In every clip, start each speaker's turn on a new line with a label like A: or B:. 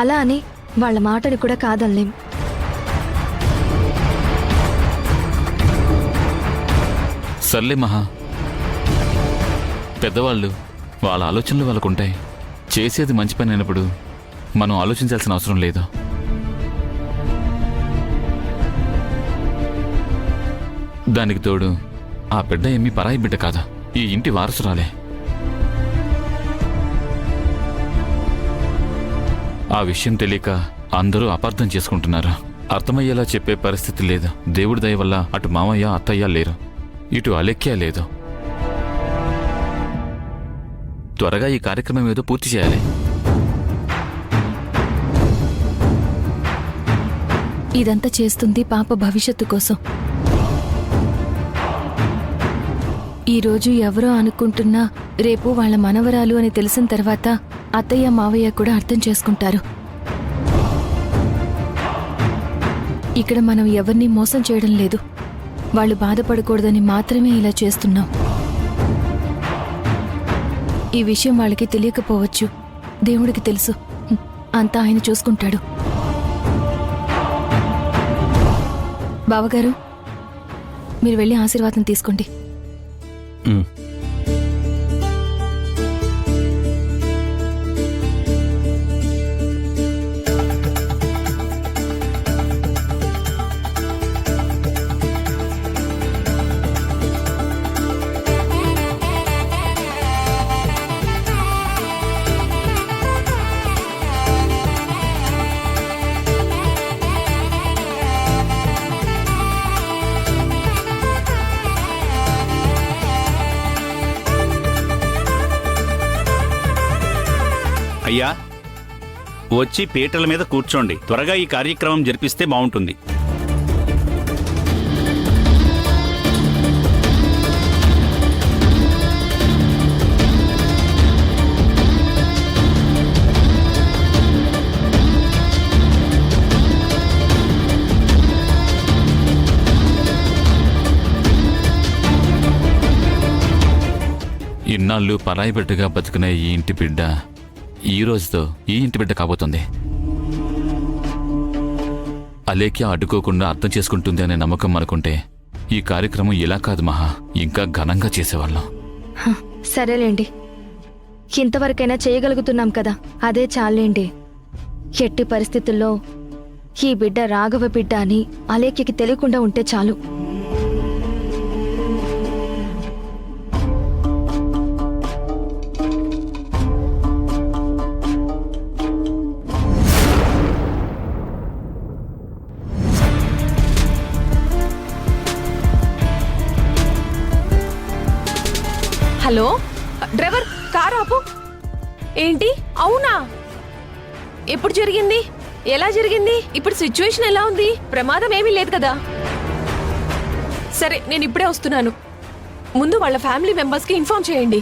A: అలా అని వాళ్ళ మాటని కూడా కాదనలేం.
B: సర్లే మహా, పెద్దవాళ్ళు వాళ్ళ ఆలోచనలు వాళ్ళకుంటాయి. చేసేది మంచి పని అయినప్పుడు మనం ఆలోచించాల్సిన అవసరం లేదు. దానికి తోడు ఆ బిడ్డ ఏమీ పరాయి బిడ్డ కాదా, ఈ ఇంటి వారసురాలే. ఆ విషయం తెలియక అందరూ అపార్థం చేసుకుంటున్నారు. అర్థమయ్యేలా చెప్పే పరిస్థితి లేదు. దేవుడి దయ వల్ల అటు మామయ్య అత్తయ్య లేరు, ఇటు అలెక్య లేదు. త్వరగా ఈ కార్యక్రమం ఏదో పూర్తి చేయాలి.
C: ఇదంతా చేస్తుంది పాప భవిష్యత్తు కోసం. ఈరోజు ఎవరో అనుకుంటున్నా రేపు వాళ్ళ మనవరాలు అని తెలిసిన తర్వాత అత్తయ్య మావయ్య కూడా అర్థం చేసుకుంటారు. ఇక్కడ మనం ఎవరిని మోసం చేయడం లేదు, వాళ్ళు బాధపడకూడదని మాత్రమే ఇలా చేస్తున్నాం. ఈ విషయం వాళ్ళకి తెలియకపోవచ్చు, దేవుడికి తెలుసు. అంతా ఆయన చూసుకుంటాడు. బావగారు, మీరు వెళ్ళి ఆశీర్వాదం తీసుకోండి.
D: అయ్యా, వచ్చి పీటల మీద కూర్చోండి. త్వరగా ఈ కార్యక్రమం జరిపిస్తే బాగుంటుంది.
B: ఇన్నాళ్ళు పరాయి బిడ్డగా బతుకునే ఈ ఇంటి బిడ్డ ఈ రోజుతో ఈ ఇంటి బిడ్డ కాబోతుంది. అలేఖ్య అడ్డుకోకుండా అర్థం చేసుకుంటుంది అనే నమ్మకం అనుకుంటే ఈ కార్యక్రమం ఇలా కాదు మహా, ఇంకా ఘనంగా చేసేవాళ్ళం.
A: సరేలేండి, ఇంతవరకైనా చేయగలుగుతున్నాం కదా, అదే చాలేండి. ఎట్టి పరిస్థితుల్లో ఈ బిడ్డ రాఘవ బిడ్డ అని అలేఖ్యకి తెలియకుండా ఉంటే చాలు.
E: హలో డ్రైవర్, కార్ ఆపు. ఏంటి? అవునా? ఎప్పుడు జరిగింది? ఎలా జరిగింది? ఇప్పుడు సిచ్యువేషన్ ఎలా ఉంది? ప్రమాదం ఏమీ లేదు కదా? సరే, నేను ఇప్పుడే వస్తున్నాను. ముందు వాళ్ళ ఫ్యామిలీ మెంబర్స్ కి ఇన్ఫార్మ్ చేయండి.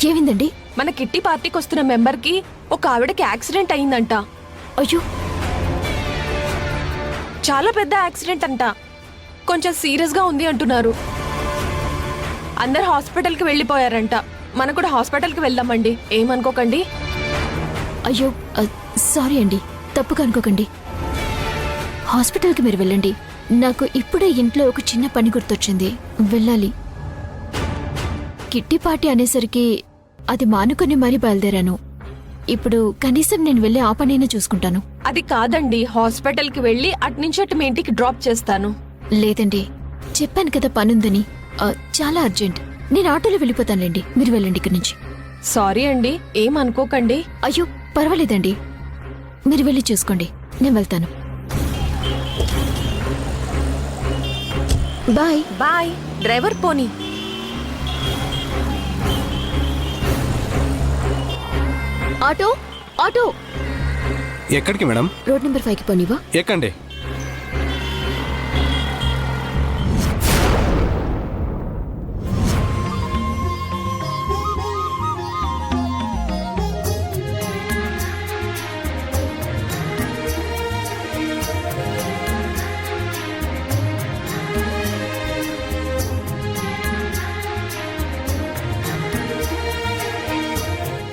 C: ఏమైందండి?
E: మన కిట్టి పార్టీకి వస్తున్న మెంబర్ కి ఒక ఆవిడకి యాక్సిడెంట్ అయిందంట.
C: అయ్యో,
E: చాలా పెద్ద యాక్సిడెంట్ అంట. కొంచెం సీరియస్ గా ఉంది అంటున్నారు. అందరు హాస్పిటల్కి వెళ్ళిపోయారంట. మనం కూడా హాస్పిటల్కి వెళ్దామండి, ఏమనుకోకండి.
C: అయ్యో సారీ అండి, తప్పుగా అనుకోకండి. హాస్పిటల్కి మీరు వెళ్ళండి. నాకు ఇప్పుడే ఇంట్లో ఒక చిన్న పని గుర్తొచ్చింది, వెళ్ళాలి. కిట్టి పార్టీ అనేసరికి అది మానుకొని మరీ బయలుదేరాను. ఇప్పుడు కనీసం నేను వెళ్ళి ఆ పనైనా చూసుకుంటాను.
E: అది కాదండి, హాస్పిటల్కి వెళ్ళి అట్నుంచి అటు మీ ఇంటికి డ్రాప్ చేస్తాను.
C: లేదండి, చెప్పాను కదా పనుందని. చాలా అర్జెంట్. నేను ఆటోలో వెళ్ళిపోతానులేండి, మీరు వెళ్ళండి ఇక్కడి నుంచి.
E: సారీ అండి, ఏమనుకోకండి.
C: అయ్యో పర్వాలేదండి, మీరు వెళ్ళి చూసుకోండి, నేను వెళ్తాను. బాయ్.
E: బాయ్. డ్రైవర్ పోనీ.
C: Auto auto.
F: ఎక్కడికి మేడం?
C: రోడ్ నెంబర్ 5కి పోనివా?
F: ఎక్కండి.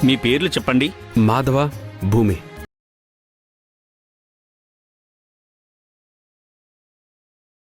D: మీ పేర్లు చెప్పండి.
F: మాధవ, భూమి.